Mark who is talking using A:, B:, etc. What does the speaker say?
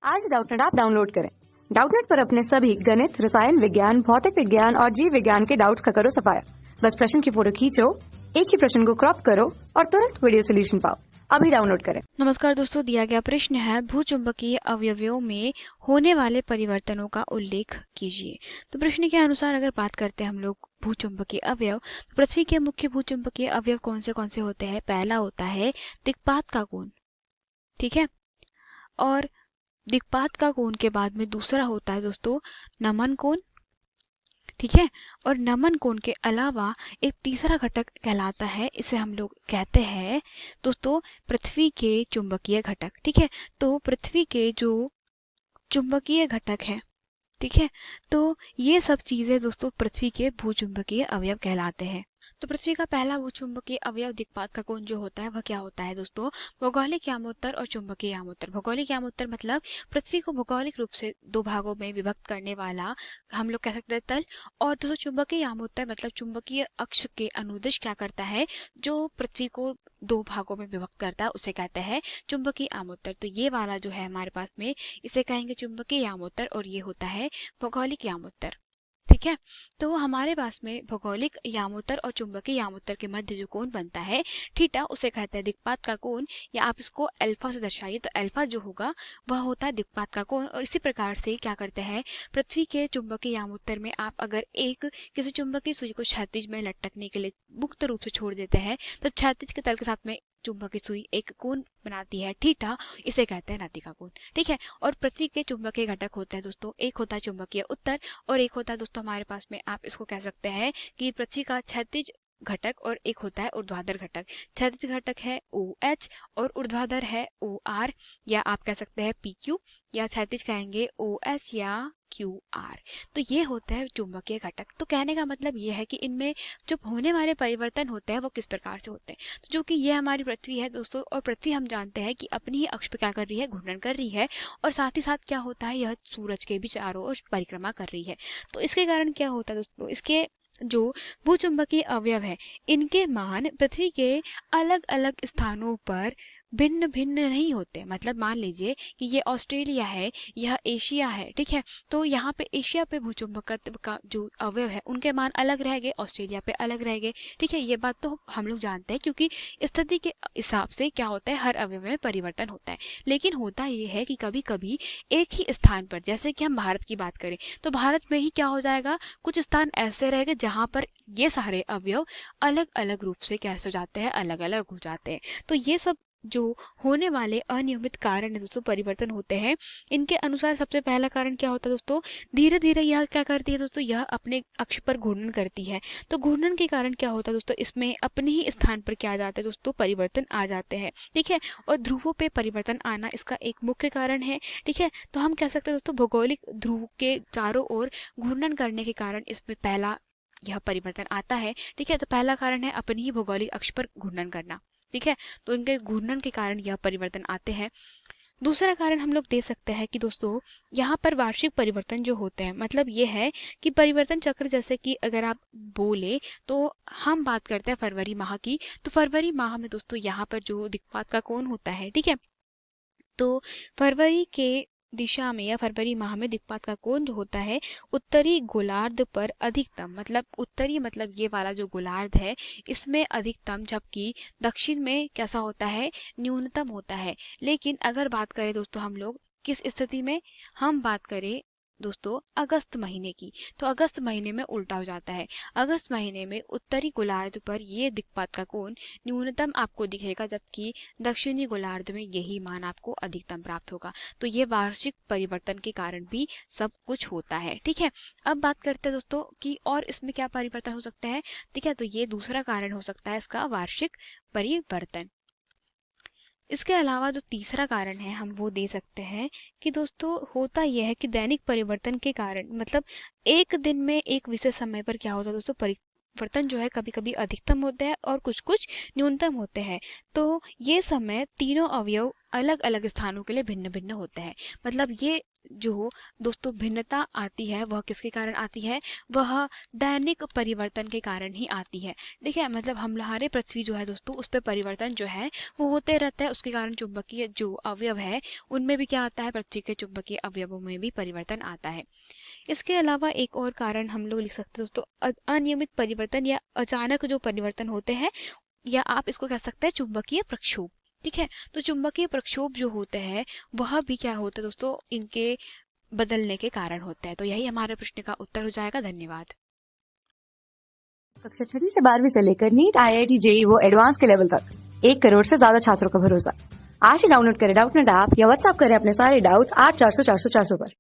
A: आज Doubtnut app download करें। Doubtnut पर अपने सभी गणित, रसायन विज्ञान, भौतिक विज्ञान और जीव विज्ञान के डाउट्स का करो सफाया। बस प्रश्न की फोटो खींचो, एक ही प्रश्न को क्रॉप करो और तुरंत वीडियो सोल्यूशन पाओ। अभी डाउनलोड करें।
B: नमस्कार दोस्तों, दिया गया प्रश्न है भूचुंबकीय अवयवों में होने वाले परिवर्तनों का उल्लेख कीजिए। तो प्रश्न के अनुसार अगर बात करते हैं हम लोग भूचुंबकीय अवयव, तो पृथ्वी के मुख्य भूचुंबकीय अवयव कौन से होते हैं। पहला होता है दिक्पात का कोण, ठीक है। और दिक्पात का कोण के बाद में दूसरा होता है दोस्तों नमन कोण, ठीक है। और नमन कोण के अलावा एक तीसरा घटक कहलाता है, इसे हम लोग कहते हैं दोस्तों पृथ्वी के चुंबकीय घटक, ठीक है। तो पृथ्वी के जो चुंबकीय घटक है, ठीक है, तो ये सब चीजें दोस्तों पृथ्वी के भूचुंबकीय अवयव कहलाते हैं। तो पृथ्वी का पहला भूचुंबकीय अवयव दिक्पात का कोण जो होता है वह क्या होता है दोस्तों, भौगोलिक यामोत्तर और चुंबकीय यामोत्तर। भौगोलिक यामोत्तर मतलब पृथ्वी को भौगोलिक रूप से दो भागों में विभक्त करने वाला हम लोग कह सकते हैं तल। और दोस्तों चुंबकीय यामोत्तर मतलब चुंबकीय अक्ष के अनुदिश क्या करता है, जो पृथ्वी को दो भागों में विभक्त करता है उसे कहते हैं चुंबकीय यामोत्तर। तो ये वाला जो है हमारे पास में इसे कहेंगे चुंबकीय यामोत्तर और ये होता है भौगोलिक यामोत्तर, ठीक है। तो हमारे पास में भौगोलिक यामोत्तर और चुंबकीय यामोत्तर के मध्य जो कोण बनता है थीटा, उसे कहते हैं दिक्पात का कोण, या आप इसको अल्फा से दर्शाइए तो अल्फा जो होगा वह होता है दिक्पात का कोण। और इसी प्रकार से क्या करते हैं, पृथ्वी के चुंबकीय यामोत्तर में आप अगर एक किसी चुंबकीय सुई को क्षैतिज में लटकने के लिए मुक्त रूप से छोड़ देते हैं तब क्षैतिज के तल के साथ में चुंबकीय सुई एक कोण बनाती है थीटा, इसे कहते हैं नातिका कोण, ठीक है। और पृथ्वी के चुंबकीय घटक होते हैं दोस्तों, एक होता है चुंबकीय उत्तर और एक होता है दोस्तों हमारे पास में आप इसको कह सकते हैं कि पृथ्वी का क्षैतिज घटक और एक होता है ऊर्ध्वाधर घटक। क्षैतिज घटक है OH और ऊर्ध्वाधर है OR, या आप कह सकते हैं PQ, या क्षैतिज कहेंगे OH या QR। तो ये होता है चुंबकीय घटक। तो कहने का मतलब ये है कि इनमें जो होने वाले परिवर्तन होते हैं वो किस प्रकार से होते हैं। तो जो कि ये हमारी पृथ्वी है दोस्तों, और पृथ्वी हम जानते हैं कि अपनी ही अक्ष पे क्या कर रही है, घूर्णन कर रही है। और साथ ही साथ क्या होता है, यह सूरज के भी चारों ओर परिक्रमा कर रही है। तो इसके कारण क्या होता है दोस्तों, इसके जो भूचुंबकीय अवयव है इनके मान पृथ्वी के अलग अलग स्थानों पर भिन्न भिन्न नहीं होते। मतलब मान लीजिए कि ये ऑस्ट्रेलिया है, यह एशिया है, ठीक है। तो यहाँ पे एशिया पे भूचुंबकत्व का जो अवयव है उनके मान अलग रहेंगे, ऑस्ट्रेलिया पे अलग रहेंगे, ठीक है। ये बात तो हम लोग जानते हैं क्योंकि स्थिति के हिसाब से क्या होता है, हर अवयव में परिवर्तन होता है। लेकिन होता ये है कि कभी कभी एक ही स्थान पर, जैसे कि हम भारत की बात करें तो भारत में ही क्या हो जाएगा, कुछ स्थान ऐसे रहेंगे जहां पर ये सारे अवयव अलग अलग रूप से कैसे हो जाते हैं, अलग अलग हो जाते हैं। तो ये सब जो होने वाले अनियमित कारण है दोस्तों, परिवर्तन होते हैं, इनके अनुसार सबसे पहला कारण क्या होता है दोस्तों, धीरे धीरे यह क्या करती है दोस्तों, यह अपने अक्ष पर घूर्णन करती है। तो घूर्णन के कारण क्या होता है दोस्तों, इसमें अपने ही स्थान पर क्या आ जाता है दोस्तों, परिवर्तन आ जाते हैं, ठीक है। और ध्रुवों पे परिवर्तन आना इसका एक मुख्य कारण है, ठीक है। तो हम कह सकते हैं दोस्तों भौगोलिक ध्रुव के चारों ओर घूर्णन करने के कारण इसमें पहला यह परिवर्तन आता है, ठीक है। तो पहला कारण है अपनी ही भौगोलिक अक्ष पर घूर्णन करना, ठीक है। तो इनके घूर्णन के कारण यह परिवर्तन आते हैं। दूसरा कारण हम लोग दे सकते हैं कि दोस्तों यहाँ पर वार्षिक परिवर्तन जो होते हैं, मतलब ये है कि परिवर्तन चक्र, जैसे कि अगर आप बोले तो हम बात करते हैं फरवरी माह की, तो फरवरी माह में दोस्तों यहाँ पर जो दिक्पात का कोण होता है, ठीक है। तो फरवरी के दिशा में या फरवरी माह में दिक्पात का कोण जो होता है उत्तरी गोलार्ध पर अधिकतम, मतलब उत्तरी मतलब ये वाला जो गोलार्ध है इसमें अधिकतम, जबकि दक्षिण में कैसा होता है, न्यूनतम होता है। लेकिन अगर बात करें दोस्तों हम लोग किस स्थिति में, हम बात करें दोस्तों अगस्त महीने की, तो अगस्त महीने में उल्टा हो जाता है। अगस्त महीने में उत्तरी गोलार्ध पर ये दिक्पात का कोण न्यूनतम आपको दिखेगा, जबकि दक्षिणी गोलार्ध में यही मान आपको अधिकतम प्राप्त होगा। तो ये वार्षिक परिवर्तन के कारण भी सब कुछ होता है, ठीक है। अब बात करते हैं दोस्तों कि और इसमें क्या परिवर्तन हो सकता है, ठीक है। तो ये दूसरा कारण हो सकता है इसका वार्षिक परिवर्तन। इसके अलावा जो तीसरा कारण है हम वो दे सकते हैं कि दोस्तों होता यह है कि दैनिक परिवर्तन के कारण, मतलब एक दिन में एक विशेष समय पर क्या होता है दोस्तों, परिवर्तन जो है कभी कभी अधिकतम होते हैं और कुछ कुछ न्यूनतम होते हैं। तो ये समय तीनों अवयव अलग अलग स्थानों के लिए भिन्न भिन्न होते हैं। मतलब ये जो दोस्तों भिन्नता आती है वह किसके कारण आती है, वह दैनिक परिवर्तन के कारण ही आती है। देखिए मतलब हमारे पृथ्वी जो है दोस्तों उस पर परिवर्तन जो है वो होते रहता है, उसके कारण चुंबकीय जो अवयव है उनमें भी क्या आता है, पृथ्वी के चुंबकीय अवयवों में भी परिवर्तन आता है। इसके अलावा एक और कारण हम लोग लिख सकते हैं दोस्तों अनियमित परिवर्तन या अचानक जो परिवर्तन होते हैं, या आप इसको कह सकते हैं चुंबकीय प्रक्षोभ। ठीक है, तो चुंबकीय प्रक्षोभ जो होते हैं वह भी क्या होता है दोस्तों, इनके बदलने के कारण होता है। तो यही हमारे प्रश्न का उत्तर हो जाएगा। धन्यवाद।
A: कक्षा 6वीं से 12वीं से लेकर नीट, IIT, JEE वो एडवांस के लेवल तक 1 करोड़ से ज्यादा छात्रों का भरोसा। आज ही डाउनलोड करें डाउटनेट ऐप या व्हाट्सएप करें अपने सारे डाउट्स 8400 400 400 पर।